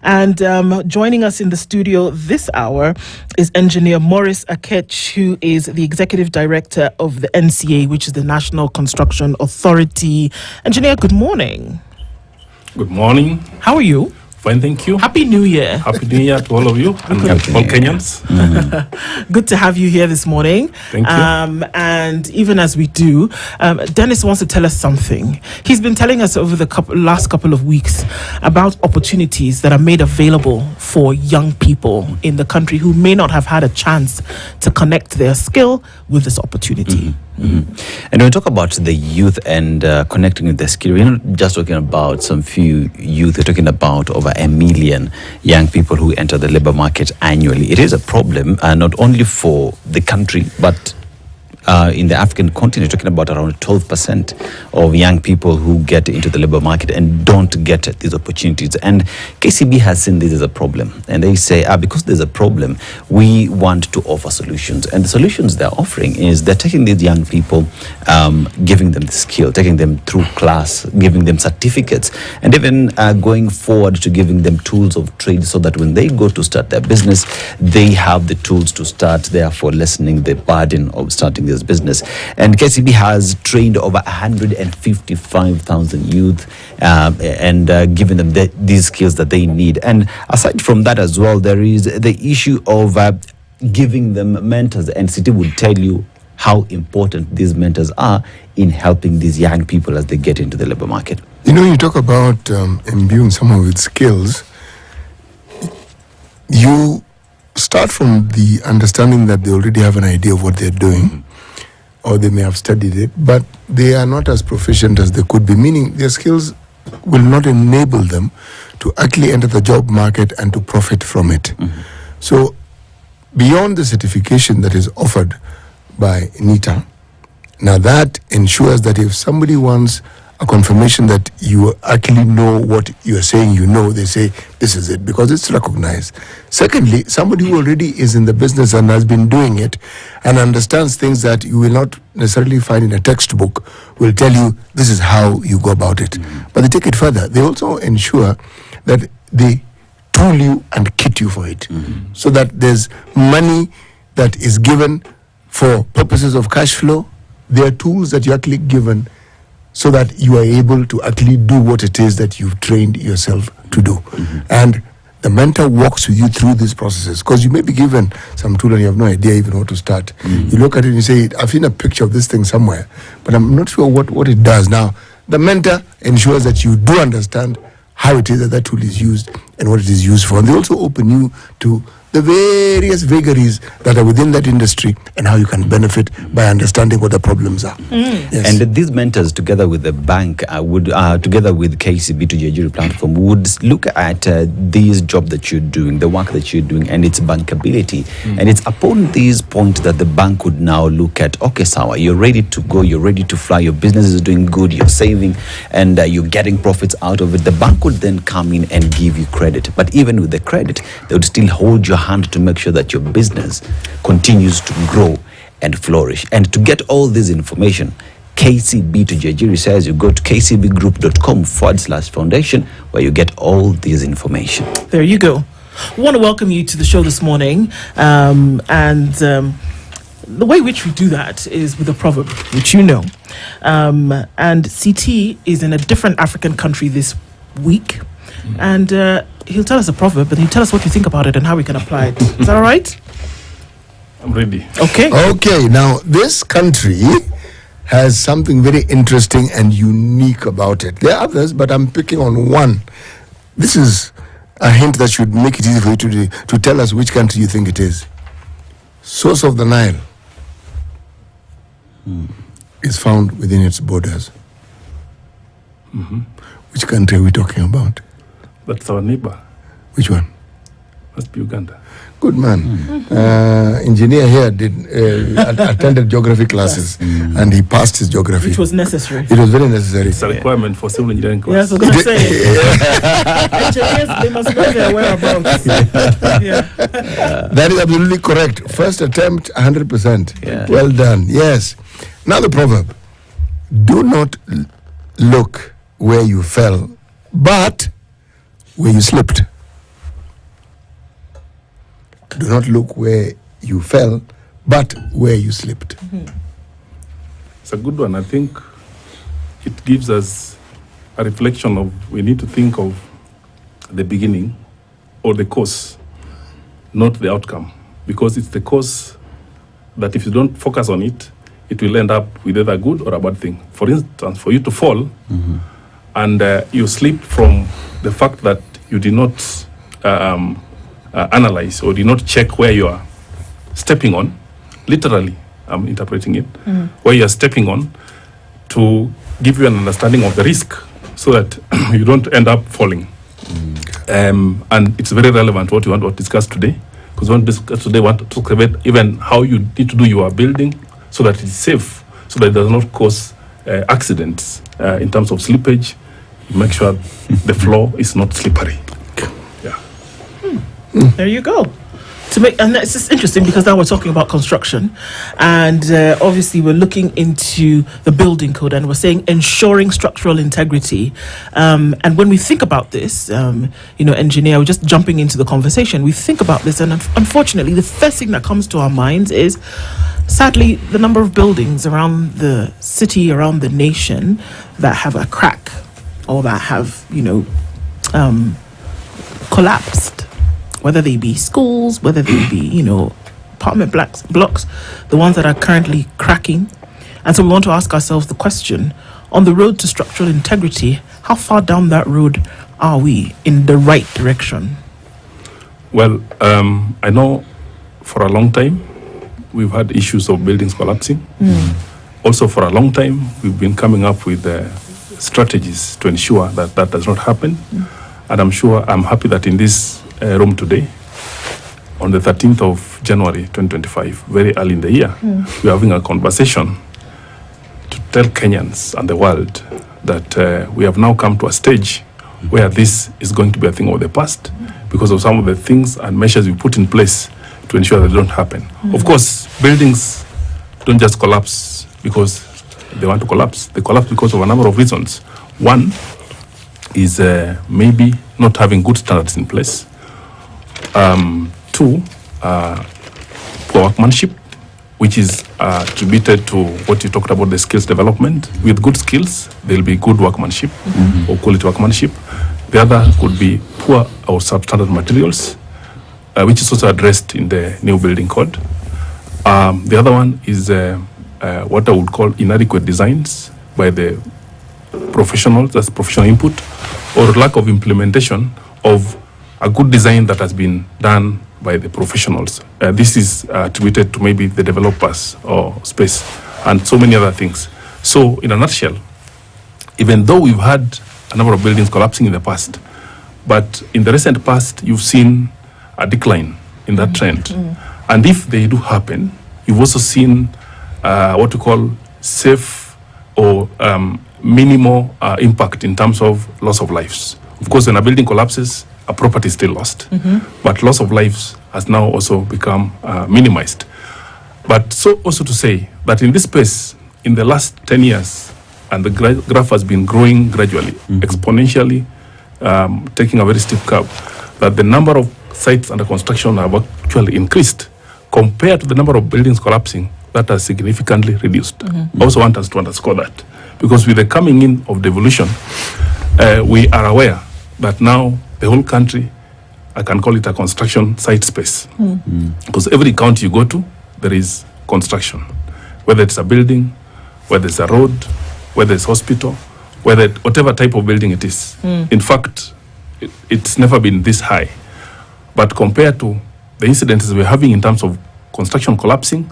And joining us in the studio this hour is Engineer Maurice Akech, who is the Executive Director of the NCA, which is the National Construction Authority. Engineer, good morning. Good morning. How are you? Fine, thank you. Happy New Year. Happy New Year to all of you and all Kenyans. Good to have you here this morning. Thank you. And even as we do, Dennis wants to tell us something. He's been telling us over the last couple of weeks about opportunities that are made available for young people in the country who may not have had a chance to connect their skill with this opportunity. And when we talk about the youth and connecting with the skill, we're not just talking about some few youth, we're talking about over 1 million young people who enter the labor market annually. It is a problem, not only for the country, but in the African continent, talking about around 12% of young people who get into the labor market and don't get these opportunities. And KCB has seen this as a problem. And they say, because there's a problem, we want to offer solutions. And the solutions they're offering is they're taking these young people, giving them the skill, taking them through class, giving them certificates, and even going forward to giving them tools of trade so that when they go to start their business, they have the tools to start, therefore lessening the burden of starting this business. And KCB has trained over 155,000 youth and given them these skills that they need. And aside from that as well, there is the issue of giving them mentors, and City would tell you how important these mentors are in helping these young people as they get into the labor market. You know, you talk about imbuing someone with skills. You start from the understanding that they already have an idea of what they're doing, or they may have studied it, but they are not as proficient as they could be, meaning their skills will not enable them to actually enter the job market and to profit from it. So beyond the certification that is offered by NITA, now that ensures that if somebody wants a confirmation that you actually know what you're saying, you know, they say, this is it, because it's recognized. Secondly, somebody who already is in the business and has been doing it and understands things that you will not necessarily find in a textbook will tell you this is how you go about it. But they take it further. They also ensure that they tool you and kit you for it, so that there's money that is given for purposes of cash flow. There are tools that you're actually given so that you are able to actually do what it is that you've trained yourself to do. And the mentor walks with you through these processes, because you may be given some tool and you have no idea even how to start. You look at it and you say, I've seen a picture of this thing somewhere, but I'm not sure what it does. Now, the mentor ensures that you do understand how it is that that tool is used and what it is used for. And they also open you to the various vagaries that are within that industry and how you can benefit by understanding what the problems are. Yes. And these mentors, together with the bank, would together with KCB to Jejuri platform, would look at this job that you're doing, the work that you're doing, and its bankability. And it's upon this point that the bank would now look at, okay, Sawa, you're ready to go, you're ready to fly, your business is doing good, you're saving, and you're getting profits out of it. The bank would then come in and give you credit. But even with the credit, they would still hold your hand to make sure that your business continues to grow and flourish. And to get all this information, KCB to Jejuri says you go to kcbgroup.com/foundation, where you get all this information. There you go. We want to welcome you to the show this morning. The way which we do that is with a proverb, which you know. And CT is in a different African country this week. And he'll tell us a proverb, and he'll tell us what you think about it and how we can apply it. Is that all right? I'm ready. Okay. Okay, now this country has something very interesting and unique about it. There are others, but I'm picking on one. This is a hint that should make it easy for you to tell us which country you think it is. Source of the Nile is found within its borders. Which country are we talking about? That's our neighbor. Which one? Must be Uganda. Good man. Engineer here attended geography classes, and he passed his geography. Which was necessary. It was very necessary. It's a requirement for civil engineering Yes, I course. was going to say. Engineers, they must know their whereabouts. That is absolutely correct. First attempt, 100%. Yeah. Well done. Yes. Now the proverb. Do not look where you fell, but where you slipped. not look where you fell, but where you slipped. It's a good one. I think it gives us a reflection of we need to think of the beginning or the cause, not the outcome, because it's the cause that if you don't focus on it, it will end up with either a good or a bad thing. For instance, for you to fall and you slip from the fact that you did not analyze or did not check where you are stepping on, literally, I'm interpreting it, where you are stepping on, to give you an understanding of the risk so that you don't end up falling. And it's very relevant what you want to discuss today, because we want to discuss today, want to talk about even how you need to do your building so that it's safe, so that it does not cause accidents in terms of slippage. You make sure the floor is not slippery. Yeah. There you go. And it's just interesting because now we're talking about construction, and obviously we're looking into the building code, and we're saying ensuring structural integrity. And when we think about this, engineer, we're just jumping into the conversation. We think about this, and unfortunately, the first thing that comes to our minds is, sadly, the number of buildings around the city, around the nation, that have a crack or that have, collapsed. Whether they be schools, whether they be, apartment blocks, the ones that are currently cracking. And so we want to ask ourselves the question, on the road to structural integrity, how far down that road are we in the right direction? Well, I know for a long time we've had issues of buildings collapsing. Also, for a long time, we've been coming up with strategies to ensure that that does not happen. And I'm happy that in this room today, on the 13th of January 2025, very early in the year, we're having a conversation to tell Kenyans and the world that we have now come to a stage where this is going to be a thing of the past because of some of the things and measures we put in place to ensure that they don't happen. Of course, buildings don't just collapse because they want to collapse. They collapse because of a number of reasons. One is maybe not having good standards in place. Two, poor workmanship, which is attributed to what you talked about, the skills development. With good skills, there will be good workmanship or quality workmanship. The other could be poor or substandard materials, which is also addressed in the new building code. The other one is what I would call inadequate designs by the professionals, that's professional input, or lack of implementation of a good design that has been done by the professionals. This is attributed to maybe the developers or space and so many other things. So in a nutshell, even though we've had a number of buildings collapsing in the past, but in the recent past, you've seen a decline in that trend. And if they do happen, you've also seen what we call safe or minimal impact in terms of loss of lives. Of course, when a building collapses, a property is still lost, but loss of lives has now also become minimized. But so also to say that in this space, in the last 10 years, and the graph has been growing gradually, exponentially, taking a very steep curve, that the number of sites under construction have actually increased compared to the number of buildings collapsing. That has significantly reduced. I also want us to underscore that, because with the coming in of devolution, we are aware that now the whole country, I can call it a construction site space. Because every county you go to, there is construction. Whether it's a building, whether it's a road, whether it's hospital, whatever type of building it is. In fact, it's never been this high. But compared to the incidences we're having in terms of construction collapsing,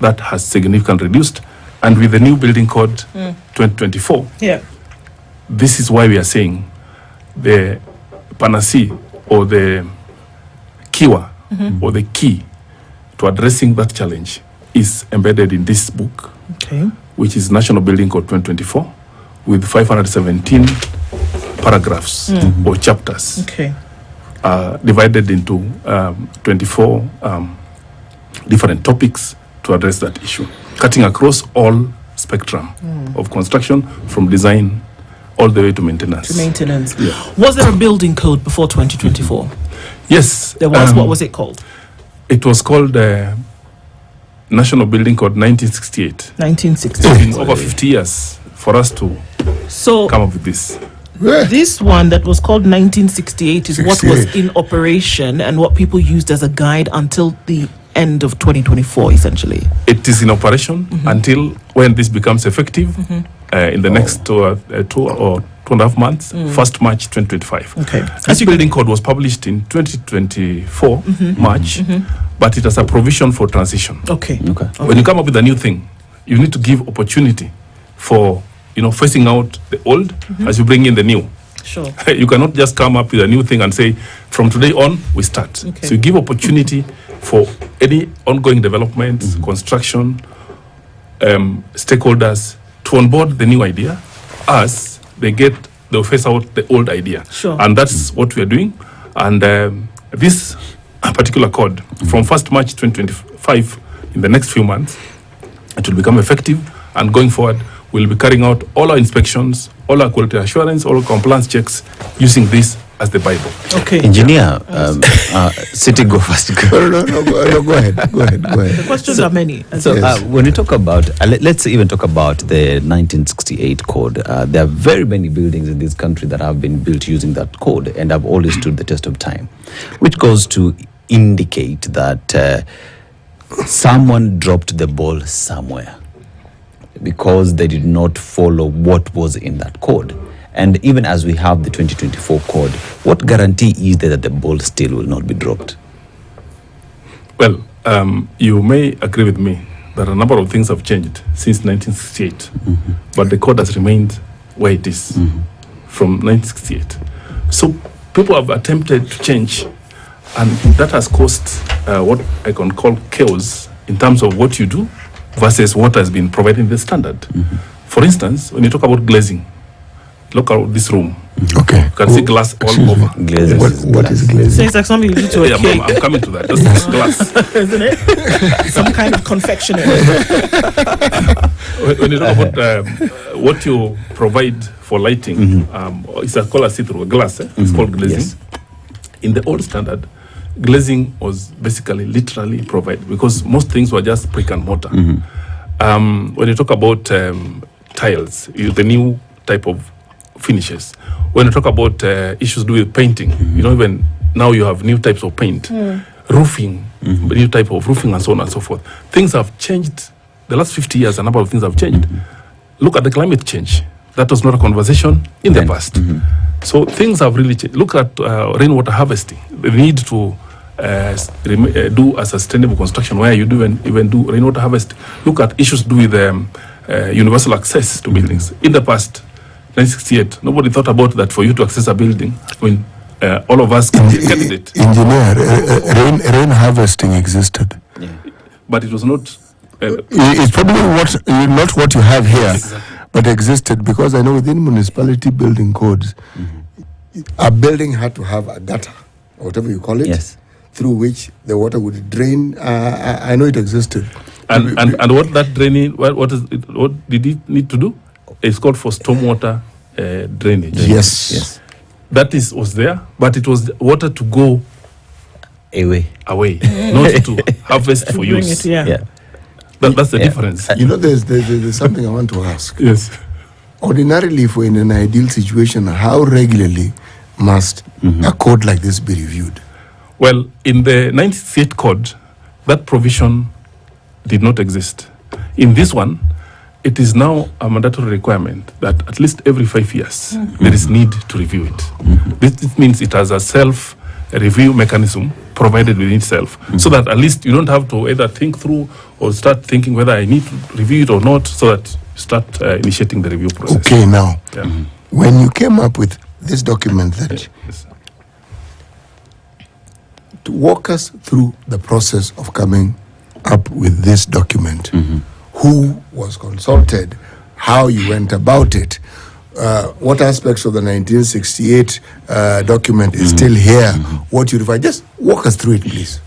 that has significantly reduced. And with the new building code 2024, this is why we are saying the panacea or the kiwa or the key to addressing that challenge is embedded in this book, which is National Building Code 2024, with 517 paragraphs or chapters divided into 24 different topics to address that issue, cutting across all spectrum of construction, from design all the way to maintenance. Was there a building code before 2024? Yes. There was. What was it called? It was called National Building Code 1968. 1960. It's been over 50 years for us to So come up with this. this one that was called 1968 is what was 68. in operation and what people used as a guide until the end of 2024, essentially. It is in operation until when this becomes effective in the next 2.5 months, 1st March 2025. Okay. This building code was published in 2024, March, but it has a provision for transition. Okay. Okay. When you come up with a new thing, you need to give opportunity for phasing out the old as you bring in the new. Sure. You cannot just come up with a new thing and say, from today on, we start. Okay. So you give opportunity for any ongoing developments, construction, stakeholders to onboard the new idea as they'll phase out the old idea. Sure. And that's what we are doing. And this particular code, from 1st March 2025, in the next few months, it will become effective. And going forward, we'll be carrying out all our inspections, all our quality assurance, all our compliance checks using this as the Bible. Okay. Engineer, City, go first. No, go ahead. The questions are many. So when you talk about, let's even talk about the 1968 code. There are very many buildings in this country that have been built using that code and have always stood the test of time, which goes to indicate that someone dropped the ball somewhere because they did not follow what was in that code. And even as we have the 2024 code, what guarantee is there that the ball still will not be dropped? Well, you may agree with me that a number of things have changed since 1968, but the code has remained where it is from 1968. So people have attempted to change, and that has caused what I can call chaos in terms of what you do versus what has been provided in the standard. For instance, when you talk about glazing, look at this room. Okay. You can see glass all over. Glazing. What is glazing? So it's like something you do to a Yeah, cake, I'm coming to that. That's glass. isn't it? Some kind of confectionery. When you talk about what you provide for lighting, it's called a see-through, a glass. It's called glazing. Yes. In the old standard, glazing was basically literally provided because most things were just brick and mortar. When you talk about tiles, the new type of finishes. When you talk about issues to do with painting, even now you have new types of paint, roofing, new type of roofing, and so on and so forth. Things have changed. The last 50 years, a number of things have changed. Look at the climate change. That was not a conversation in the past. So things have really changed. Look at rainwater harvesting. The need to do a sustainable construction where you do even do rainwater harvesting. Look at issues to do with universal access to buildings. In the past, 1968, nobody thought about that for you to access a building. I mean, all of us can be a candidate. Engineer, rain harvesting existed. But it was not... It's probably not what you have here, but existed, because I know within municipality building codes, a building had to have a gutter, or whatever you call it, Yes. through which the water would drain. I know it existed. and what that draining, what did it need to do? It's called for stormwater drainage. Yes. That was there, but it was water to go Away. away, not to harvest for Bring use. it, yeah. That's the difference. You know, there's something I want to ask. Yes. Ordinarily, if we're in an ideal situation, how regularly must a code like this be reviewed? Well, in the 98 code, that provision did not exist. In this one, it is now a mandatory requirement that at least every 5 years there is need to review it. This means it has a self-review mechanism provided within itself, so that at least you don't have to either think through or start thinking whether I need to review it or not, so that you start initiating the review process. Okay, now, Yeah. when you came up with this document, that Yes. to walk us through the process of coming up with this document, who was consulted, how you went about it, what aspects of the 1968 document is still here, what you revised. Just walk us through it, please.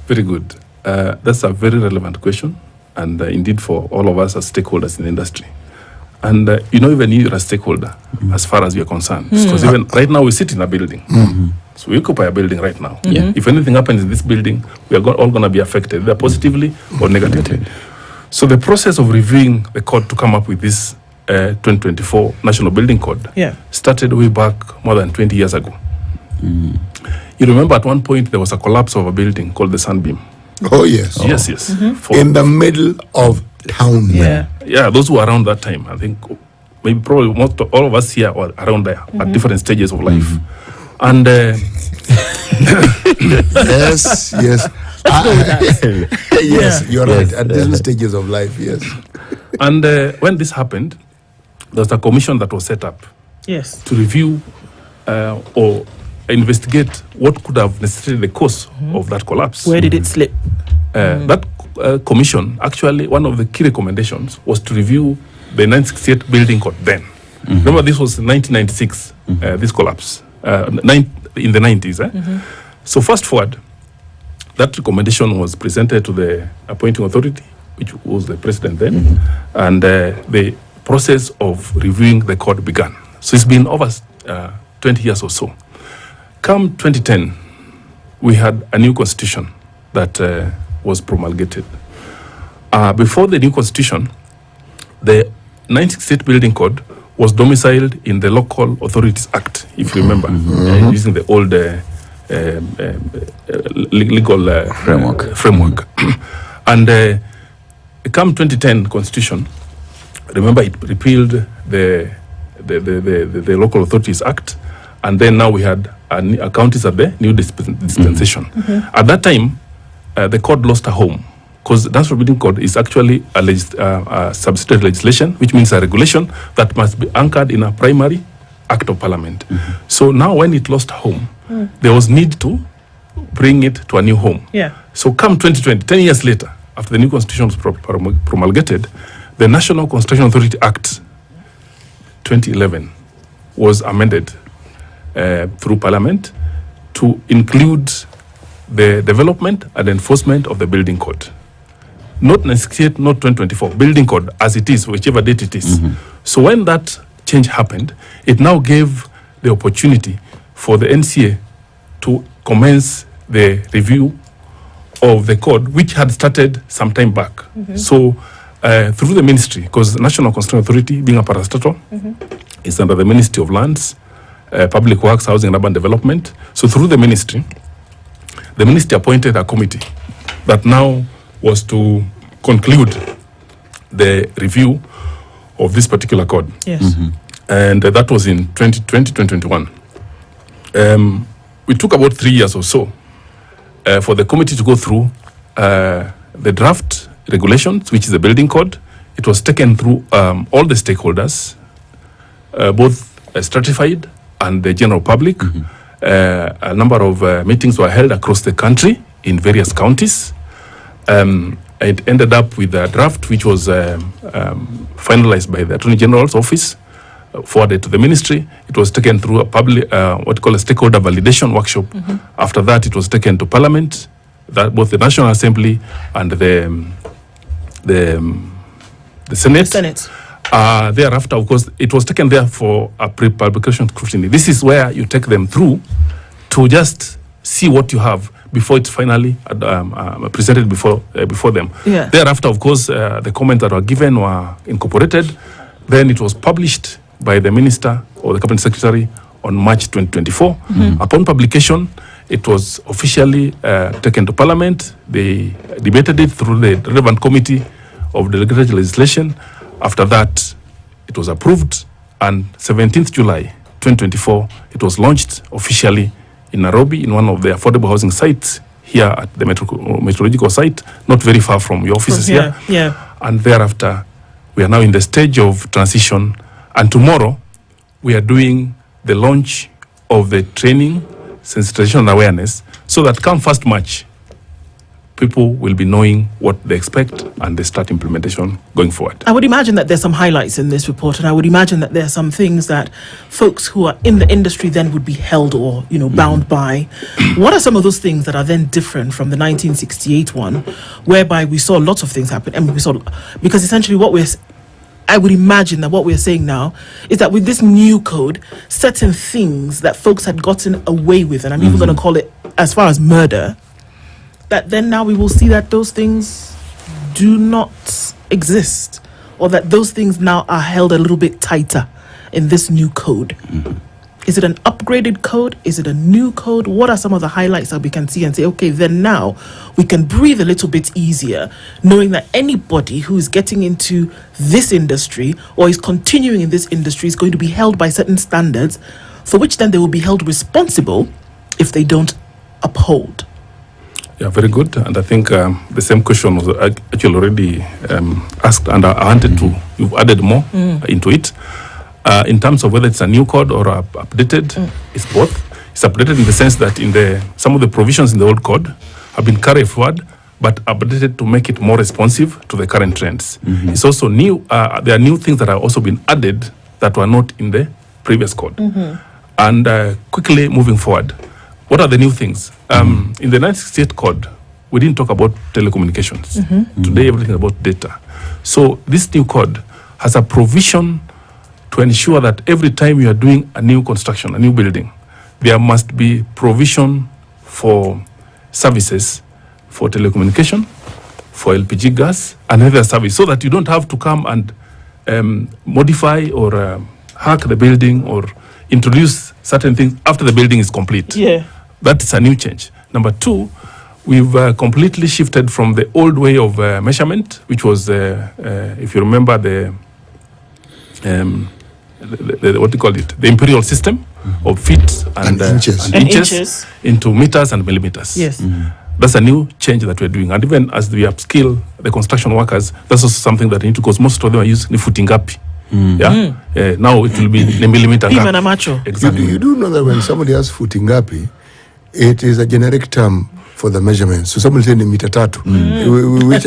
Very good. That's a very relevant question, and indeed for all of us as stakeholders in the industry. And even you're a stakeholder as far as we are concerned. Because even right now we sit in a building. So we occupy a building right now. If anything happens in this building, we are all going to be affected, either positively or negatively. So the process of reviewing the code to come up with this 2024 National Building Code started way back more than 20 years ago. You remember at one point there was a collapse of a building called the Sunbeam. Oh, yes. Yes. In the middle of town. Yeah, those who were around that time, I think maybe probably all of us here were around there at different stages of life. And yes. Yes, you're right. At different stages of life, yes. And when this happened, there was a commission that was set up to review or investigate what could have necessitated the cause of that collapse. Where did it slip? That commission, actually, one of the key recommendations was to review the 1968 building code then. Remember, this was 1996, this collapse, in the 90s. So fast forward, that recommendation was presented to the appointing authority, which was the president then, and the process of reviewing the code began. So it's been over 20 years or so. Come 2010, we had a new constitution that was promulgated. Before the new constitution, the 1968 Building Code was domiciled in the Local Authorities Act, if you remember, using the old legal framework. And come 2010 constitution, remember it repealed the Local Authorities Act, and then now we had counties at the new dispensation. At that time, the code lost a home, because the National Building Code is actually a subsidiary legislation, which means a regulation that must be anchored in a primary act of parliament. So now when it lost a home, there was need to bring it to a new home. So come 2020, 10 years later, after the new constitution was promulgated, the National Constitutional Authority Act 2011 was amended through Parliament to include the development and enforcement of the building code. Not 1968, not 2024, building code as it is, whichever date it is. So when that change happened, it now gave the opportunity for the NCA to commence the review of the code, which had started some time back. So through the ministry, because the National Constitutional Authority, being a parastatal, is under the Ministry of Lands, Public Works, Housing and Urban Development. So through the ministry appointed a committee that now was to conclude the review of this particular code. And that was in 2020, 2021. We took about 3 years or so for the committee to go through the draft regulations, which is the building code. It was taken through all the stakeholders, both stratified and the general public. A number of meetings were held across the country in various counties. It ended up with a draft which was finalized by the Attorney General's office, forwarded to the ministry. It was taken through a public, what you call a stakeholder validation workshop. After that, it was taken to Parliament, that both the National Assembly and the Senate. Thereafter, of course, it was taken there for a pre-publication scrutiny. This is where you take them through to just see what you have before it's finally presented before them. Thereafter, of course, the comments that were given were incorporated. Then it was published by the Minister or the Cabinet Secretary on March 2024. Upon publication, it was officially taken to Parliament. They debated it through the relevant committee of delegated legislation. After that, it was approved, and 17th July 2024, it was launched officially in Nairobi in one of the affordable housing sites here at the meteorological site, not very far from your offices here. And thereafter, we are now in the stage of transition, and tomorrow we are doing the launch of the training, sensitization and awareness, so that come 1st March, people will be knowing what they expect and they start implementation going forward. I would imagine that there's some highlights in this report, and I would imagine that there are some things that folks who are in the industry then would be held or, bound by. What are some of those things that are then different from the 1968 one, whereby we saw lots of things happen? I mean, because essentially what we're I would imagine that what we're saying now is that with this new code, certain things that folks had gotten away with, and I'm even going to call it as far as murder, that then now we will see that those things do not exist, or that those things now are held a little bit tighter in this new code. Is it an upgraded code? Is it a new code? What are some of the highlights that we can see and say, okay, then now we can breathe a little bit easier, knowing that anybody who is getting into this industry or is continuing in this industry is going to be held by certain standards, for which then they will be held responsible if they don't uphold. Yeah, very good. And I think the same question was actually already asked, and I wanted to, you've added more into it. In terms of whether it's a new code or updated, it's both. It's updated in the sense that some of the provisions in the old code have been carried forward, but updated to make it more responsive to the current trends. It's also new. There are new things that have also been added that were not in the previous code. And quickly moving forward, what are the new things? In the 1968 code, we didn't talk about telecommunications. Today, everything is about data. So this new code has a provision to ensure that every time you are doing a new construction, a new building, there must be provision for services for telecommunication, for LPG gas, and other service, so that you don't have to come and modify or hack the building or introduce certain things after the building is complete. Yeah. That's a new change. Number two, we've completely shifted from the old way of measurement, which was, if you remember, the what do you call it? The imperial system of feet and inches into meters and millimeters. Yes. That's a new change that we're doing. And even as we upskill the construction workers, that's also something that we need to, because most of them are using footing ngapi. Now it will be the millimeter Pima na macho. Exactly. You do know that when somebody has footing ngapi, it is a generic term for the measurement. So someone saying meter tatu, which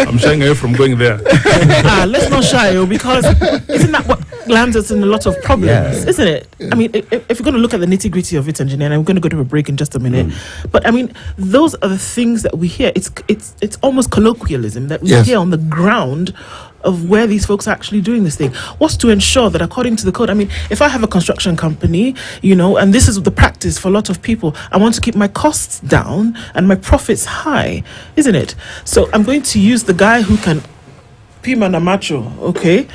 I'm shying away from going there. Let's not shy, because isn't that what lands us in a lot of problems, isn't it? I mean, if you're going to look at the nitty-gritty of it, engineer, and I'm going to go to a break in just a minute, but I mean, those are the things that we hear. It's almost colloquialism that we hear on the ground of where these folks are actually doing this thing. What's to ensure that according to the code, I mean, if I have a construction company, and this is the practice for a lot of people, I want to keep my costs down and my profits high, isn't it? So I'm going to use the guy who can pima na macho, okay?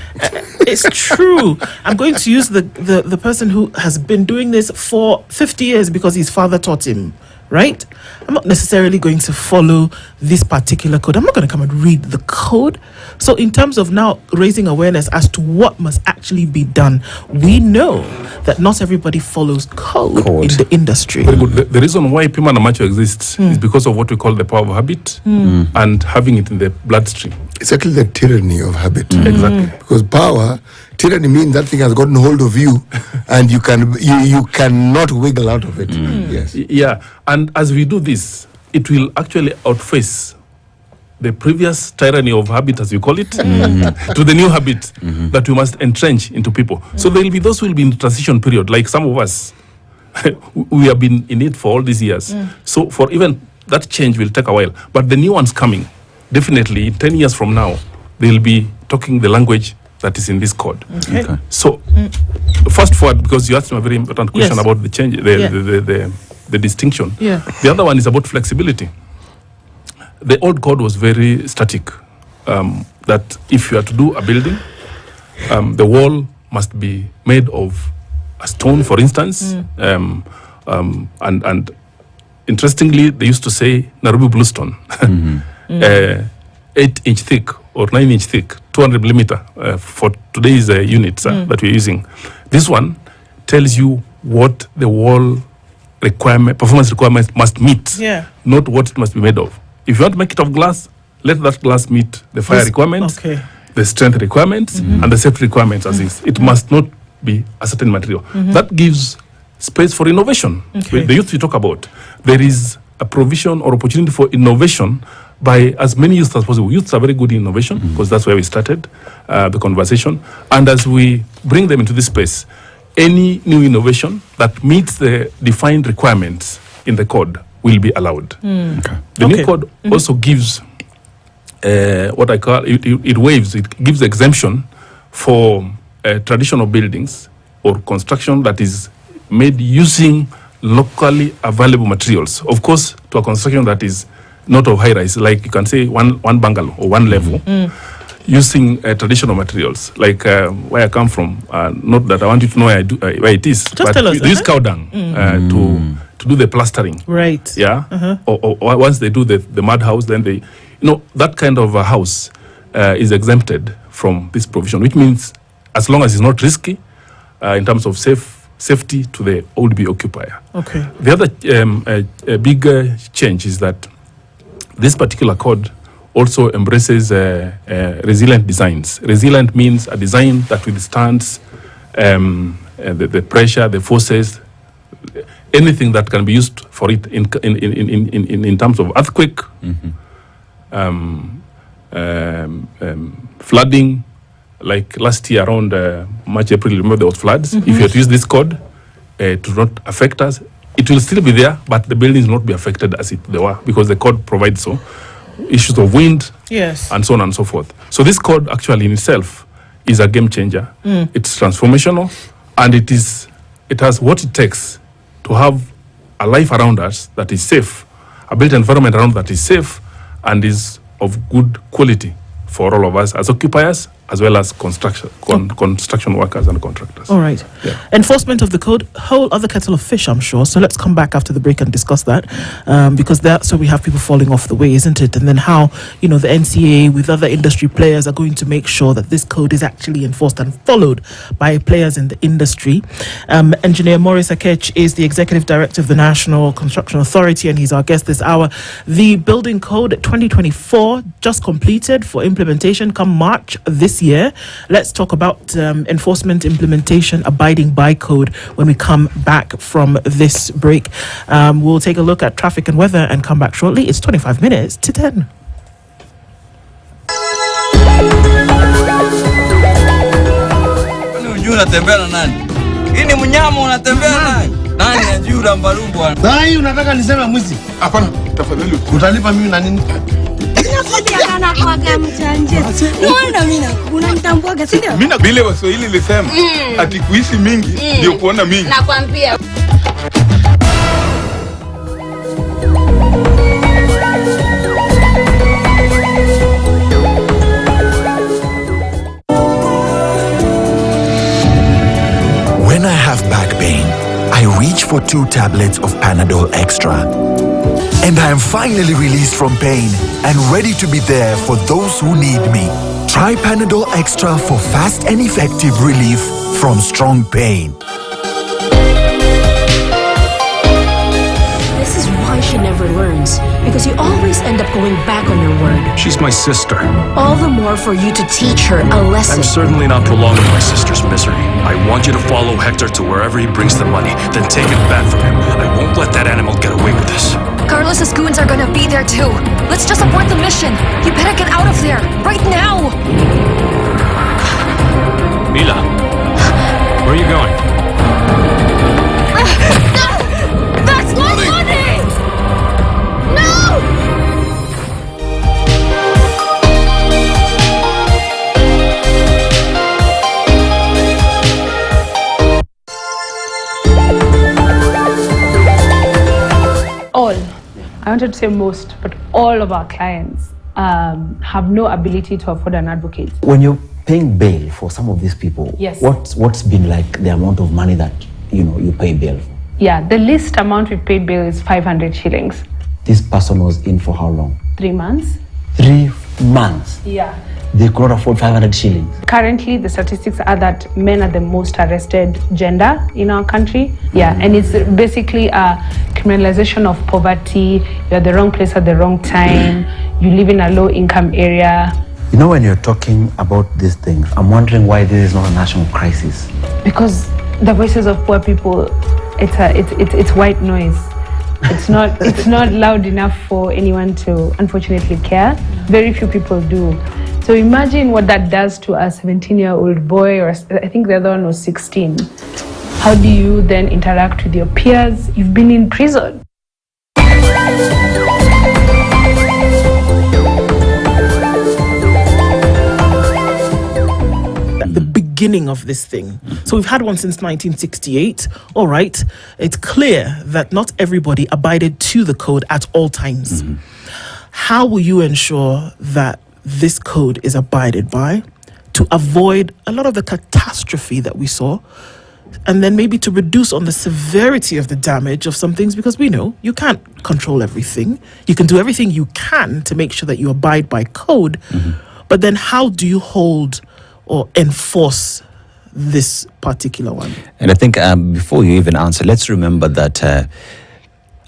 It's true. I'm going to use the person who has been doing this for 50 years because his father taught him, right? I'm not necessarily going to follow this particular code. I'm not going to come and read the code. So in terms of now raising awareness as to what must actually be done, we know that not everybody follows code. In the industry. Very good. The reason why Pima na Macho exists is because of what we call the power of habit and having it in the bloodstream. it's actually the tyranny of habit. Exactly. Because tyranny means that thing has gotten hold of you and you cannot wiggle out of it. Yes. Yeah, and as we do this, it will actually outface the previous tyranny of habit, as you call it, to the new habit that we must entrench into people. So there will be those who will be in transition period, like some of us. We have been in it for all these years. So for even that change will take a while. But the new ones coming, definitely in 10 years from now, they'll be talking the language that is in this code. Okay. So fast forward, because you asked me a very important question about the change, the distinction. Yeah. The other one is about flexibility. The old code was very static, that if you are to do a building, the wall must be made of a stone, for instance, and interestingly, they used to say Nairobi bluestone, 8-inch thick or 9-inch thick, 200 millimeter for today's units that we're using. This one tells you what the wall performance requirements must meet, not what it must be made of. If you want to make it of glass, let that glass meet the fire requirements, the strength requirements, and the safety requirements as is. It must not be a certain material. That gives space for innovation. The youth you talk about, there is a provision or opportunity for innovation by as many youths as possible. Youths are very good in innovation because that's where we started the conversation. And as we bring them into this space, any new innovation that meets the defined requirements in the code will be allowed. The new code also gives what I call it waives, it gives exemption for traditional buildings or construction that is made using locally available materials. Of course, to a construction that is not of high rise, like you can say one bungalow or one level, using traditional materials, like where I come from. Not that I want you to know where it is, Just but tell us, they use cow dung to do the plastering. Right. Yeah. Or once they do the mud house, then they, that kind of a house is exempted from this provision, which means as long as it's not risky in terms of safety to the old-be occupier. Okay. The other big change is that this particular code also embraces resilient designs. Resilient means a design that withstands the pressure, the forces, anything that can be used for it in terms of earthquake, flooding. Like last year around March, April, remember there was floods. If you had to use this code to not affect us, it will still be there, but the buildings will not be affected as they were, because the code provides so. Issues of wind, yes, and so on and so forth. So this code actually in itself is a game changer. It's transformational, and it has what it takes to have a life around us that is safe, a built environment around that is safe and is of good quality for all of us as occupiers, as well as construction workers and contractors. All right. Yeah. Enforcement of the code, whole other kettle of fish, I'm sure. So let's come back after the break and discuss that, because that's where we have people falling off the way, isn't it? And then how, the NCA with other industry players are going to make sure that this code is actually enforced and followed by players in the industry. Engineer Maurice Akech is the Executive Director of the National Construction Authority, and he's our guest this hour. The Building Code 2024 just completed for implementation come March this year. Let's talk about enforcement, implementation, abiding by code when we come back from this break. We'll take a look at traffic and weather and come back shortly. It's 25 minutes to 10. Unatembea na nani? Hii ni mnyama unatembea naye. Nani anajua mbarumbwa? Na hii unataka niseme mwizi? Hapana, tafadhali. Utalipa mimi na nini? Nakwambia kana kwaga mchanje. Unaona mimi unanitambuaga, si ndio? Mimi na vile Waswahili lisema ati kuishi mingi ndio kuona mingi. Nakwambia. When I have back pain, I reach for 2 tablets of Panadol Extra. And I am finally released from pain and ready to be there for those who need me. Try Panadol Extra for fast and effective relief from strong pain. This is why she never learns, because you always end up going back on your word. She's my sister. All the more for you to teach her a lesson. I'm certainly not prolonging my sister's misery. I want you to follow Hector to wherever he brings the money, then take it back from him. I won't let that animal get away with this. Carlos's goons are gonna be there too. Let's just abort the mission. You better get out of there, right now! Mila, where are you going? No! That's my money! No! All, I wanted to say most, but all of our clients have no ability to afford an advocate. When you're paying bail for some of these people, yes, what's been like the amount of money that you pay bail for? Yeah, the least amount we paid bail is 500 shillings. This person was in for how long? 3 months. 3 months? Yeah. They could not afford 500 shillings. Currently, the statistics are that men are the most arrested gender in our country. Yeah, and it's basically a criminalization of poverty. You're at the wrong place at the wrong time. You live in a low-income area. When you're talking about these things, I'm wondering why this is not a national crisis. Because the voices of poor people, it's white noise. It's not loud enough for anyone to unfortunately care. Very few people do. So imagine what that does to a 17-year-old boy, or I think the other one was 16. How do you then interact with your peers? You've been in prison. beginning of this thing. So we've had one since 1968. All right. It's clear that not everybody abided to the code at all times. How will you ensure that this code is abided by to avoid a lot of the catastrophe that we saw, and then maybe to reduce on the severity of the damage of some things? Because we know you can't control everything. You can do everything you can to make sure that you abide by code. But then how do you hold or enforce this particular one? And I think before you even answer, let's remember that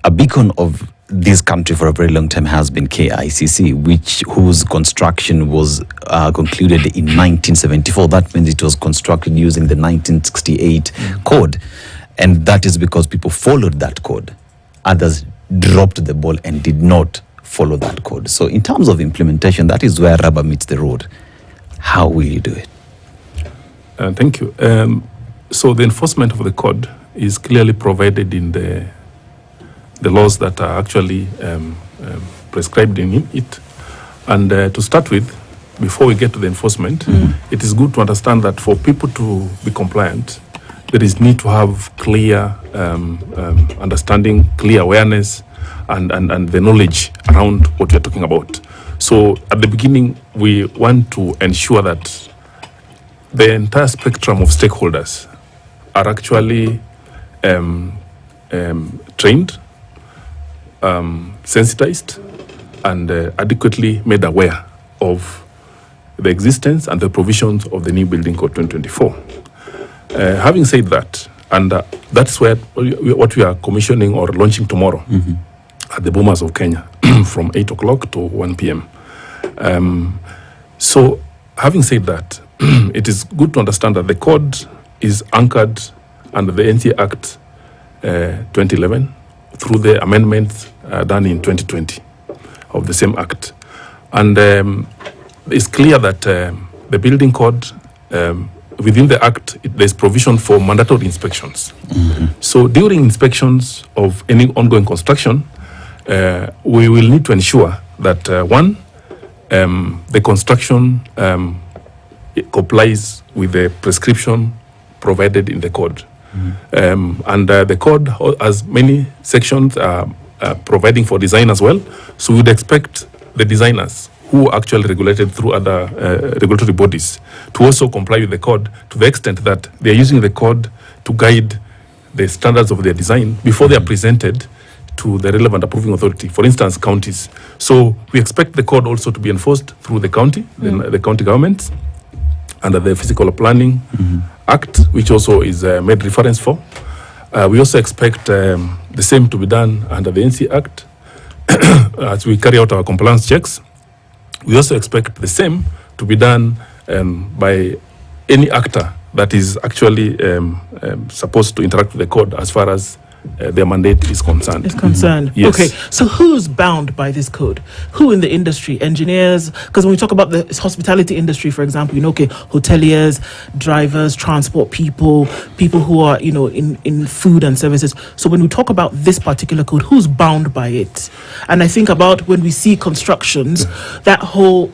a beacon of this country for a very long time has been KICC, whose construction was concluded in 1974. That means it was constructed using the 1968 code. And that is because people followed that code. Others dropped the ball and did not follow that code. So in terms of implementation, that is where rubber meets the road. How will you do it? Thank you. So the enforcement of the code is clearly provided in the laws that are actually prescribed in it. And to start with, before we get to the enforcement, it is good to understand that for people to be compliant, there is need to have clear understanding, clear awareness, and the knowledge around what we are talking about. So at the beginning, we want to ensure that the entire spectrum of stakeholders are actually trained, sensitized, and adequately made aware of the existence and the provisions of the new Building Code 2024. Having said that, and that's where what we are commissioning or launching tomorrow at the Bomas of Kenya from 8 o'clock to 1 p.m. So having said that, it is good to understand that the code is anchored under the NCA Act 2011 through the amendments done in 2020 of the same act. And it's clear that the building code, within the act, there's provision for mandatory inspections. So during inspections of any ongoing construction, we will need to ensure that one, the construction complies with the prescription provided in the code. And the code has many sections providing for design as well. So we'd expect the designers who are actually regulated through other regulatory bodies to also comply with the code to the extent that they're using the code to guide the standards of their design before they are presented to the relevant approving authority, for instance, counties. So we expect the code also to be enforced through the county, the county governments, under the Physical Planning Act, which also is made reference for. We also expect the same to be done under the NC Act as we carry out our compliance checks. We also expect the same to be done by any actor that is actually supposed to interact with the code as far as their mandate is concerned. Yes. Okay, so who's bound by this code? Who in the industry? Engineers? Because when we talk about the hospitality industry, for example, okay, hoteliers, drivers, transport people, people who are, in food and services. So when we talk about this particular code, who's bound by it? And I think about when we see constructions, that whole...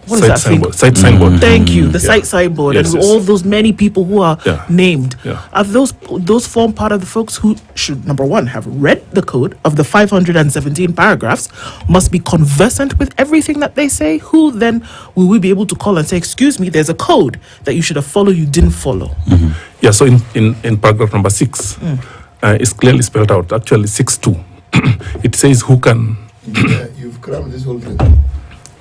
What is that thing? Site signboard. Thank you. The site signboard and all those many people who are named. Are those form part of the folks who should, number one, have read the code of the 517 paragraphs, must be conversant with everything that they say? Who then will we be able to call and say, excuse me, there's a code that you should have followed, you didn't follow? Yeah, so in paragraph number 6, it's clearly spelled out, actually 6.2. It says who can... You've crammed this whole thing.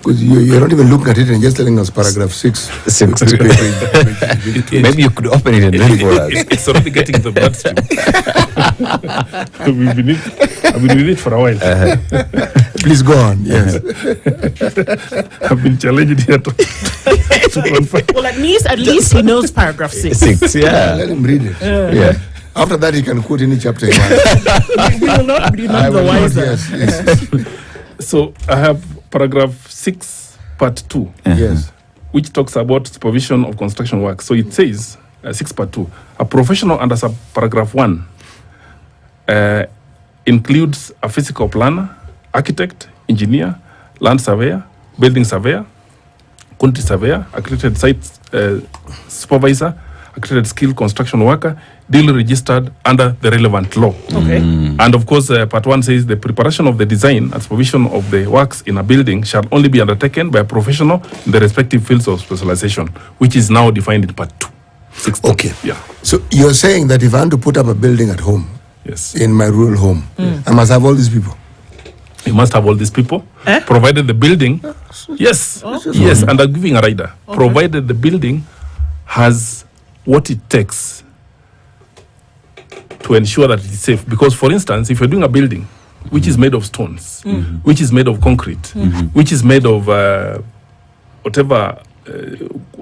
Because you're not even looking at it and just telling us paragraph 6. Maybe you could open it and read for us. It's already getting the bloodstream. I've been with it for a while. Please go on. Yes. I've been challenged here to confirm. Well, at least he knows paragraph 6. 6, yeah. Let him read it. Yeah. After that, he can quote any chapter he wants. We will not be none the wiser. Yes. So I have paragraph 6, part 2. Yes. Which talks about supervision of construction work. So it says, 6 part 2, a professional under paragraph 1 includes a physical planner, architect, engineer, land surveyor, building surveyor, quantity surveyor, accredited site supervisor, accredited skilled construction worker, duly registered under the relevant law. Okay. And of course, part 1 says the preparation of the design and supervision of the works in a building shall only be undertaken by a professional in the respective fields of specialization, which is now defined in part 2. 16. Okay. Yeah. So you're saying that if I want to put up a building at home, yes, in my rural home, I must have all these people. You must have all these people, provided the building, yes, yes, and I'm giving a rider, provided the building has what it takes to ensure that it is safe. Because, for instance, if you're doing a building which is made of stones, which is made of concrete, which is made of whatever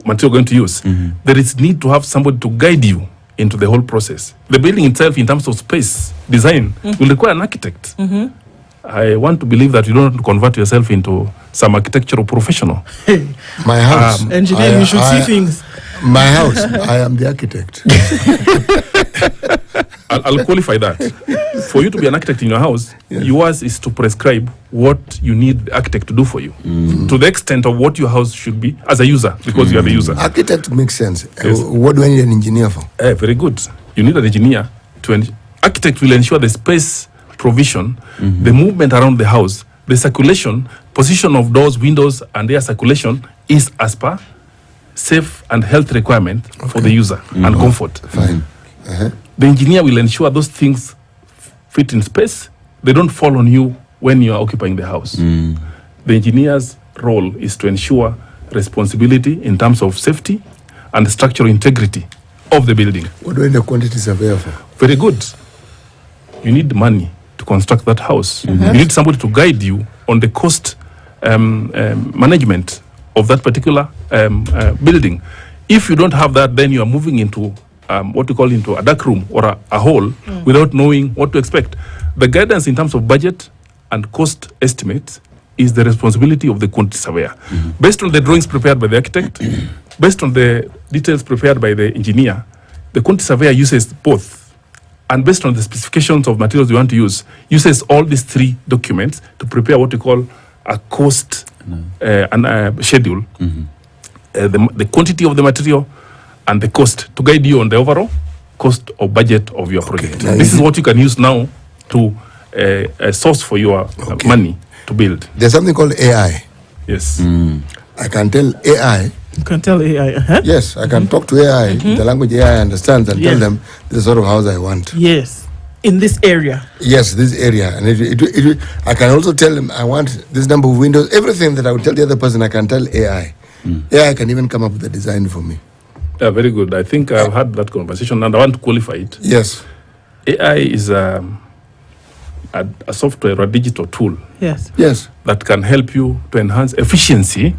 material you're going to use, there is need to have somebody to guide you into the whole process. The building itself, in terms of space design, will require an architect. I want to believe that you don't want to convert yourself into some architectural professional. My house. Engineer, you should see things. My house, I am the architect. I'll qualify that. For you to be an architect in your house, yours is to prescribe what you need the architect to do for you, to the extent of what your house should be as a user, because you are the user. Architect makes sense. Yes. What do I need an engineer for? Very good. You need an engineer to architect will ensure the space provision, the movement around the house, the circulation, position of doors, windows, and air circulation is as per safe and health requirement for the user and comfort. Fine. The engineer will ensure those things fit in space. They don't fall on you when you are occupying the house. The engineer's role is to ensure responsibility in terms of safety and structural integrity of the building. What do I need a quantity surveyor for? Very good. You need money to construct that house. You need somebody to guide you on the cost management of that particular building. If you don't have that, then you are moving into what we call into a dark room or a hole without knowing what to expect. The guidance in terms of budget and cost estimates is the responsibility of the quantity surveyor. Based on the drawings prepared by the architect, based on the details prepared by the engineer, the quantity surveyor uses both. And based on the specifications of materials you want to use, uses all these 3 documents to prepare what we call a cost and schedule, the quantity of the material and the cost to guide you on the overall cost or budget of your project. This is what you can use now to source for your money to build. There's something called AI. Yes. I can tell AI. You can tell AI. Yes, I can talk to AI, the language AI understands, and tell them the sort of house I want. Yes. In this area. Yes, this area. And I can also tell them I want this number of windows. Everything that I would tell the other person, I can tell AI. AI can even come up with a design for me. Yeah, very good. I think I've had that conversation and I want to qualify it. Yes. AI is a software or a digital tool. Yes. Yes. That can help you to enhance efficiency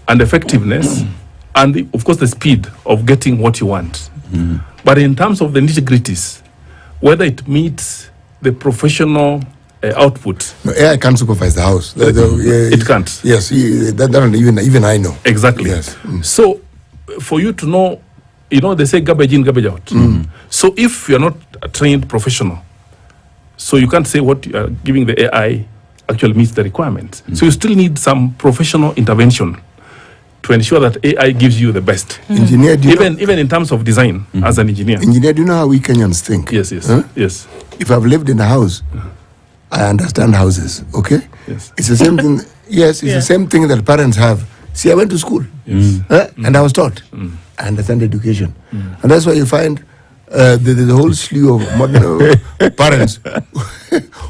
and effectiveness and, of course, the speed of getting what you want. But in terms of the nitty-gritties, whether it meets the professional output. No, AI can't supervise the house. It can't. Yes, even I know. Exactly. Yes. So, for you to know, they say garbage in, garbage out. So, if you're not a trained professional, so you can't say what you are giving the AI actually meets the requirements. So, you still need some professional intervention to ensure that AI gives you the best. Engineer, even in terms of design as an engineer. Engineer, do you know how we Kenyans think? Yes, yes, yes. If I've lived in a house, I understand houses, okay? Yes. It's the same thing. Yes, it's the same thing that parents have. See, I went to school, and I was taught. I understand education. And that's why you find there's a whole slew of modern parents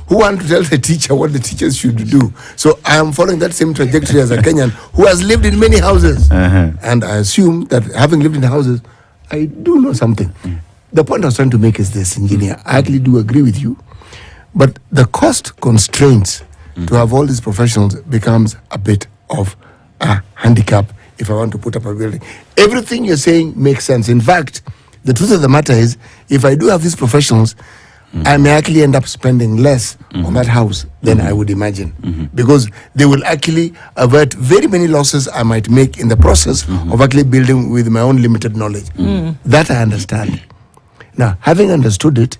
who want to tell the teacher what the teachers should do. So I am following that same trajectory as a Kenyan who has lived in many houses. And I assume that having lived in houses, I do know something. The point I was trying to make is this, engineer. I actually do agree with you. But the cost constraints to have all these professionals becomes a bit of a handicap if I want to put up a building. Everything you're saying makes sense. In fact, the truth of the matter is, if I do have these professionals, I may actually end up spending less on that house than I would imagine. Because they will actually avert very many losses I might make in the process of actually building with my own limited knowledge. That I understand. Now, having understood it,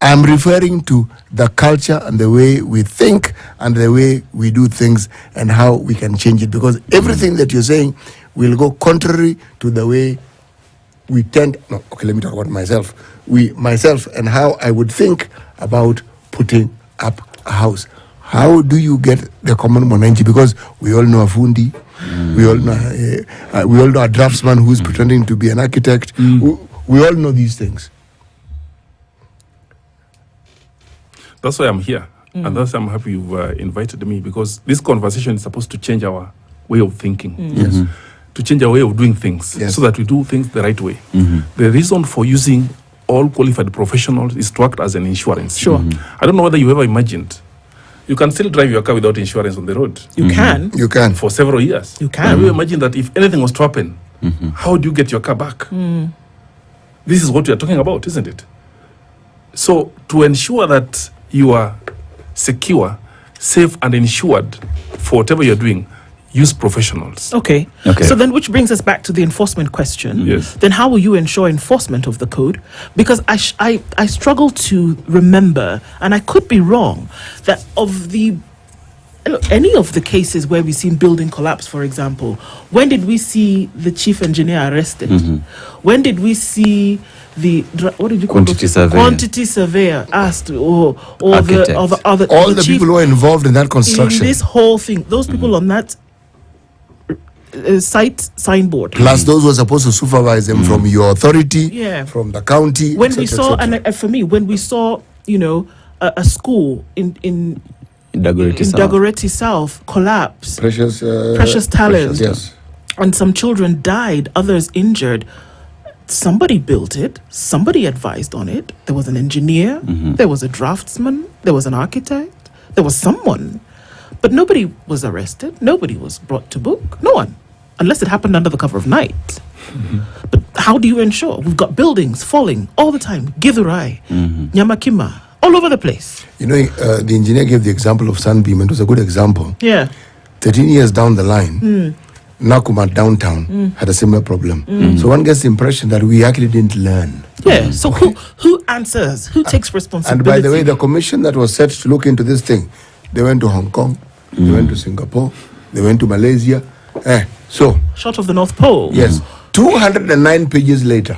I'm referring to the culture and the way we think and the way we do things and how we can change it. Because everything that you're saying will go contrary to the way we tend. No, okay, let me talk about myself. Myself and how I would think about putting up a house. How do you get the common mwananchi? Because we all know a fundi, we all know a draftsman who's pretending to be an architect. We all know these things. That's why I'm here, and that's why I'm happy you've invited me, because this conversation is supposed to change our way of thinking. Yes. To change our way of doing things, so that we do things the right way. The reason for using all qualified professionals is to act as an insurance. Sure. I don't know whether you ever imagined you can still drive your car without insurance on the road. You can. You can. For several years. You can. Have you imagined that if anything was to happen, how do you get your car back? This is what we are talking about, isn't it? So to ensure that you are secure, safe, and insured for whatever you're doing, use professionals. Okay. So then, which brings us back to the enforcement question. Yes. Then how will you ensure enforcement of the code? Because I struggle to remember, and I could be wrong, that of any of the cases where we've seen building collapse, for example, when did we see the chief engineer arrested? When did we see the quantity surveyor asked, or the other all the people who are involved in that construction, in this whole thing, those people on that site signboard, plus those who are supposed to supervise them from your authority, from the county. When we saw, and for me, when we saw, a school in Dagoretti South collapse, Precious Talent, yes, and some children died, others injured. Somebody built it, somebody advised on it. There was an engineer, there was a draftsman, there was an architect, there was someone, but nobody was arrested, nobody was brought to book, no one, unless it happened under the cover of night. But how do you ensure? We've got buildings falling all the time, Githurai, Nyamakima, all over the place. The engineer gave the example of Sunbeam, and it was a good example. Yeah. 13 years down the line, Nakuma downtown had a similar problem. So one gets the impression that we actually didn't learn. Yeah, so who answers? Who takes responsibility? And by the way, the commission that was set to look into this thing, they went to Hong Kong, they went to Singapore, they went to Malaysia. So short of the North Pole. Yes. 209 pages later.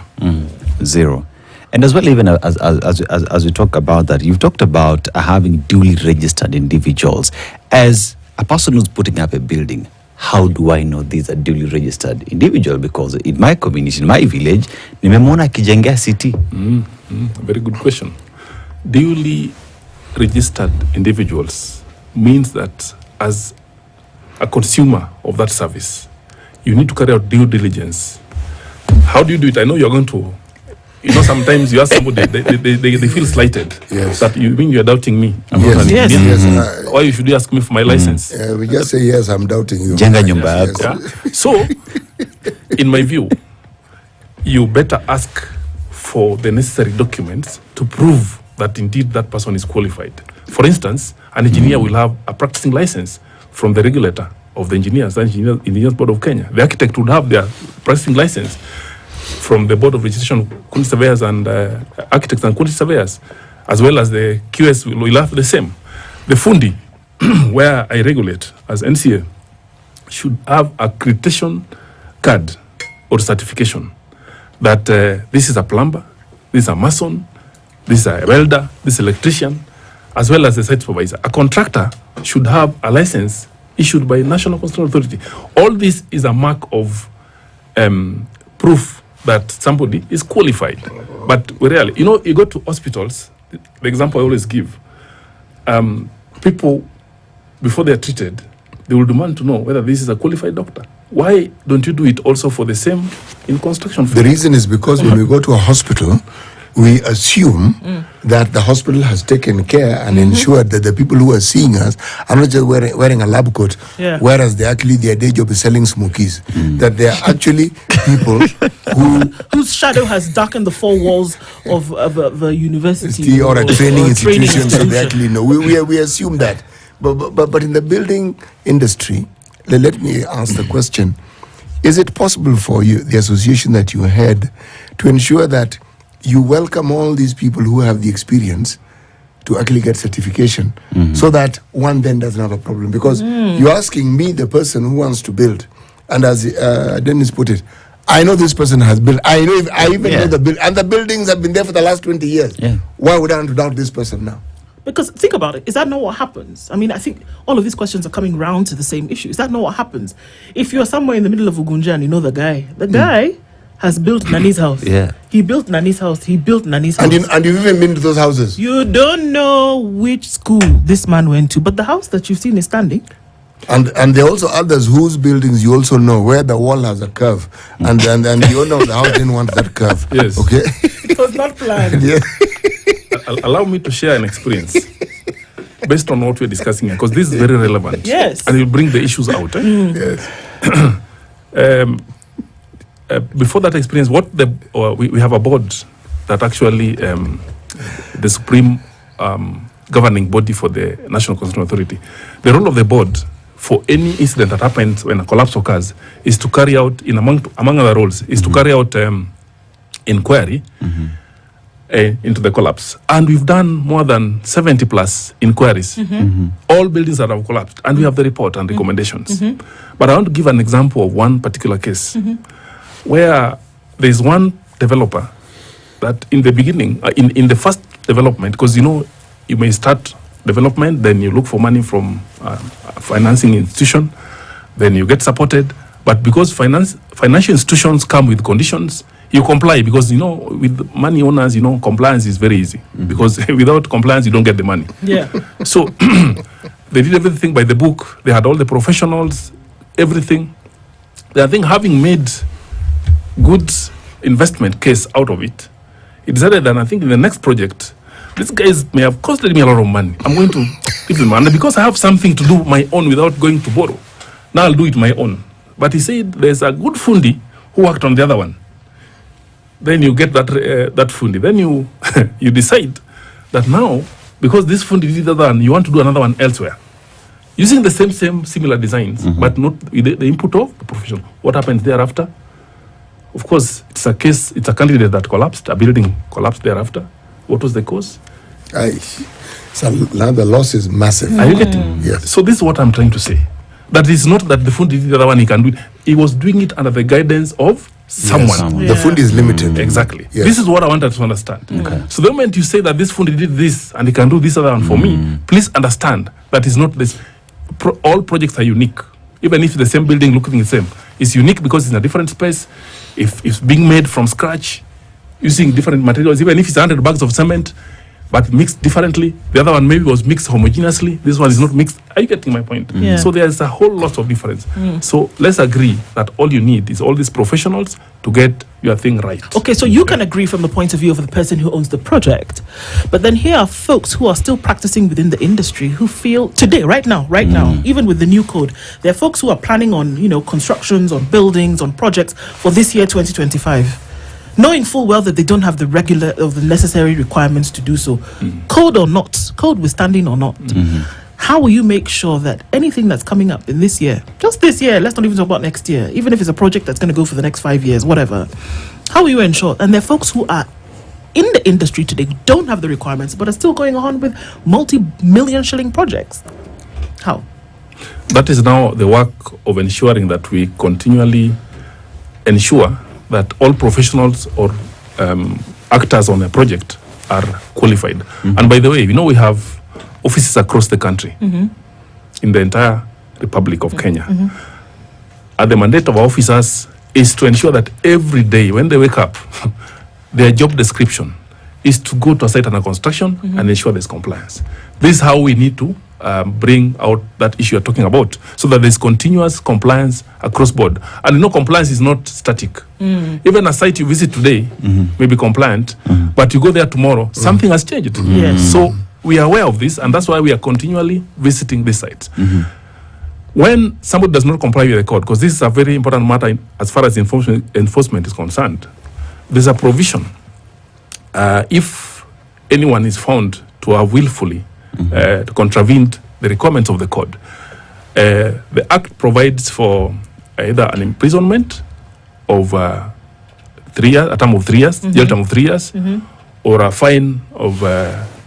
Zero. And as well, even as we talk about that, you've talked about having duly registered individuals. As a person who's putting up a building, how do I know these are duly registered individuals? Because in my community, in my village, nimemwona kijengea city. Very good question. Duly registered individuals means that as a consumer of that service, you need to carry out due diligence. How do you do it? I know you're going to, sometimes you ask somebody, they feel slighted. Yes. That you mean you're doubting me. I'm Yes. not an Yes. engineer. Yes. Why should you ask me for my license? We just say, yes, I'm doubting you. Jenga nyumba Yes. yako. So, in my view, you better ask for the necessary documents to prove that indeed that person is qualified. For instance, an engineer will have a practicing license from the regulator of the engineers, Engineers Board of Kenya. The architect would have their practicing license from the Board of Registration, quantity surveyors and architects and quantity surveyors, as well as the QS will have the same. The fundi, where I regulate as NCA, should have accreditation card or certification that this is a plumber, this is a mason, this is a welder, this is an electrician, as well as the site supervisor. A contractor should have a license issued by National Construction Authority. All this is a mark of proof that somebody is qualified. But we rarely, you go to hospitals, the example I always give, people, before they are treated, they will demand to know whether this is a qualified doctor. Why don't you do it also for the same in construction? The reason is because when we go to a hospital, we assume that the hospital has taken care and ensured that the people who are seeing us are not just wearing a lab coat, whereas their day job is selling smokies. That they are actually people whose shadow has darkened the four walls of a university or a training institution. So they actually know. We assume that. But in the building industry, let me ask the question: is it possible for you, the association that you had, to ensure that you welcome all these people who have the experience to actually get certification, so that one then doesn't have a problem. Because you're asking me, the person who wants to build, and as Dennis put it, I know this person has built. I even know the build, and the buildings have been there for the last 20 years. Yeah. Why would I want to doubt this person now? Because think about it, is that not what happens? I mean, I think all of these questions are coming round to the same issue. Is that not what happens? If you're somewhere in the middle of Ugunja and you know the guy has built Nani's house. Yeah. He built Nani's house. He built Nani's house. And you've even been to those houses. You don't know which school this man went to, but the house that you've seen is standing. And there are also others whose buildings you also know where the wall has a curve, and the owner of the house didn't want that curve. Yes. Okay. It was not planned. Yeah. Allow me to share an experience based on what we're discussing here, because this is very relevant. Yes. And you'll bring the issues out. Yes. Before that experience, we have a board that actually the supreme governing body for the National Constitutional Authority. The role of the board for any incident that happens when a collapse occurs is to carry out, among other roles, is to carry out inquiry into the collapse. And we've done more than 70 plus inquiries. All buildings that have collapsed, and we have the report and recommendations. But I want to give an example of one particular case where there's one developer that in the beginning, in the first development, because you may start development, then you look for money from a financing institution, then you get supported. But because financial institutions come with conditions, you comply, because with money owners, compliance is very easy, because without compliance you don't get the money. Yeah. So they did everything by the book. They had all the professionals, everything. I think having made good investment case out of it, he decided that I think in the next project, these guys may have costed me a lot of money. I'm going to give them money because I have something to do my own without going to borrow. Now I'll do it my own. But he said there's a good fundi who worked on the other one. Then you get that fundi. Then you you decide that now, because this fundi did the other one, you want to do another one elsewhere. Using the same similar designs, but not with the input of the professional. What happens thereafter? Of course, it's a candidate that collapsed, a building collapsed thereafter. What was the cause? So now the loss is massive. Are you getting? Yes. So this is what I'm trying to say. That is not that the fund did the other one, he can do it. He was doing it under the guidance of someone. Yes. The fund is limited. Exactly. Yes. This is what I wanted to understand. Okay. So the moment you say that this fund did this and he can do this other one for me, please understand that is not this. All projects are unique. Even if the same building looking the same, it's unique because it's in a different space. If it's being made from scratch, using different materials, even if it's 100 bags of cement, but mixed differently. The other one maybe was mixed homogeneously. This one is not mixed. Are you getting my point? Yeah. So there's a whole lot of difference. So let's agree that all you need is all these professionals to get your thing right. Okay, so you can agree from the point of view of the person who owns the project, but then here are folks who are still practicing within the industry who feel today, right now, even with the new code, there are folks who are planning on, constructions, on buildings, on projects for this year, 2025. Knowing full well that they don't have the regular or the necessary requirements to do so, code or not, code withstanding or not, how will you make sure that anything that's coming up in this year, just this year, let's not even talk about next year, even if it's a project that's going to go for the next 5 years, whatever, how will you ensure? And there are folks who are in the industry today, don't have the requirements, but are still going on with multi-million shilling projects. How? That is now the work of ensuring that we continually ensure that all professionals or actors on a project are qualified. And by the way, we have offices across the country, in the entire Republic of Kenya. And the mandate of our officers is to ensure that every day when they wake up, their job description is to go to a site under construction and ensure there's compliance. This is how we need to bring out that issue you're talking about, so that there's continuous compliance across board. And compliance is not static. Even a site you visit today may be compliant, but you go there tomorrow, something has changed. Yes. So we are aware of this, and that's why we are continually visiting these sites. When somebody does not comply with the code, because this is a very important matter as far as enforcement is concerned, there's a provision. If anyone is found to have willfully to contravene the requirements of the code, the Act provides for either an imprisonment of 3 years, a term of 3 years, jail term of 3 years, or a fine of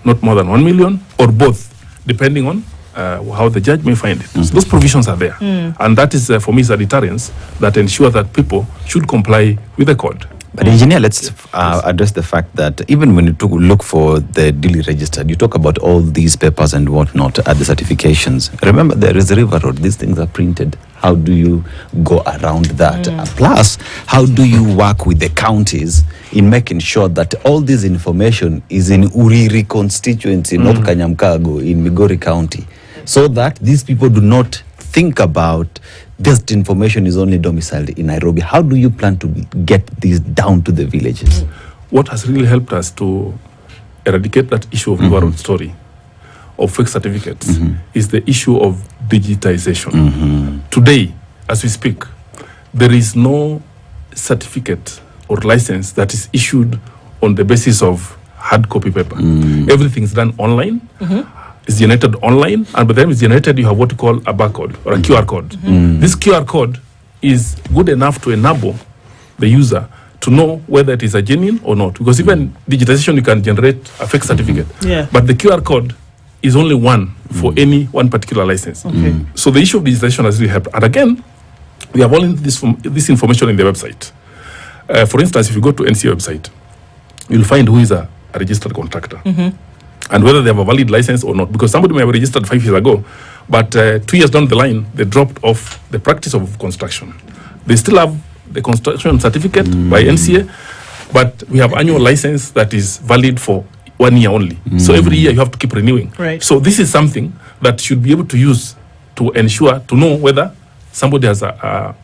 not more than 1 million, or both, depending on how the judge may find it. So those provisions are there. And that is, for me, is a deterrence that ensures that people should comply with the code. But engineer, let's address the fact that even when you look for the duly registered, you talk about all these papers and whatnot at the certifications. Remember, there is a river road. These things are printed. How do you go around that? Plus, how do you work with the counties in making sure that all this information is in Uriri constituency, not Kanyamkago, in Migori County, so that these people do not think about this information is only domiciled in Nairobi? How do you plan to get these down to the villages? What has really helped us to eradicate that issue of river road story, of fake certificates, is the issue of digitization. Today, as we speak, there is no certificate or license that is issued on the basis of hard copy paper. Everything is done online. It's generated online, and by the time it's generated, you have what you call a barcode or a QR code. This QR code is good enough to enable the user to know whether it is a genuine or not. Because even digitization, you can generate a fake certificate. But the QR code is only one for any one particular license. So the issue of digitization has really helped. And again, we have all this information in the website. For instance, if you go to NCA website, you'll find who is a registered contractor. And whether they have a valid license or not, because somebody may have registered 5 years ago, but 2 years down the line, they dropped off the practice of construction. They still have the construction certificate by NCA, but we have annual license that is valid for 1 year only. So every year you have to keep renewing. So this is something that should be able to use to ensure, to know whether somebody has a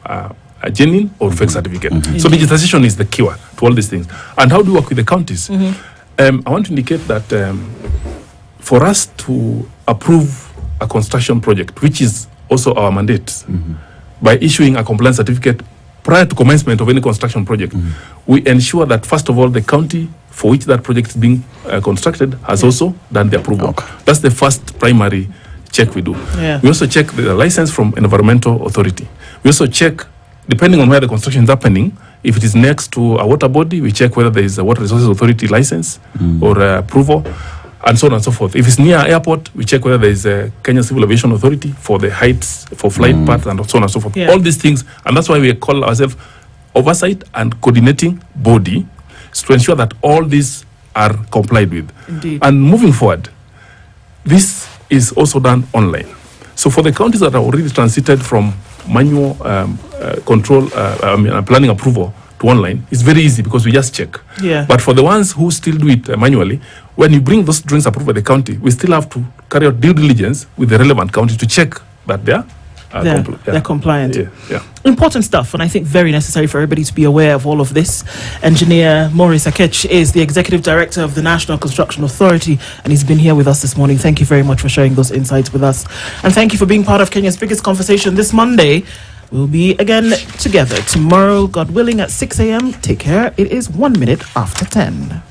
genuine or fake certificate. So digitization is the cure to all these things. And how do we work with the counties? I want to indicate that for us to approve a construction project, which is also our mandate, by issuing a compliance certificate prior to commencement of any construction project, we ensure that, first of all, the county for which that project is being constructed has also done the approval. That's the first primary check we do. We also check the license from environmental authority. We also check, depending on where the construction is happening, if it is next to a water body, we check whether there is a water resources authority license or approval, and so on and so forth. If it's near airport, we check whether there is a Kenya Civil Aviation Authority for the heights, for flight paths, and so on and so forth. All these things, and that's why we call ourselves oversight and coordinating body, to ensure that all these are complied with. And moving forward, this is also done online. So for the counties that are already transited from manual control, planning approval to online, it's very easy because we just check. But for the ones who still do it manually, when you bring those drawings approved by the county, we still have to carry out due diligence with the relevant county to check that they're compliant. Important stuff, and I think very necessary for everybody to be aware of all of this. Engineer Maurice Akech is the Executive Director of the National Construction Authority, and he's been here with us this morning. Thank you very much for sharing those insights with us. And thank you for being part of Kenya's biggest conversation this Monday. We'll be again together tomorrow, God willing, at 6 a.m. Take care. It is 1 minute after 10.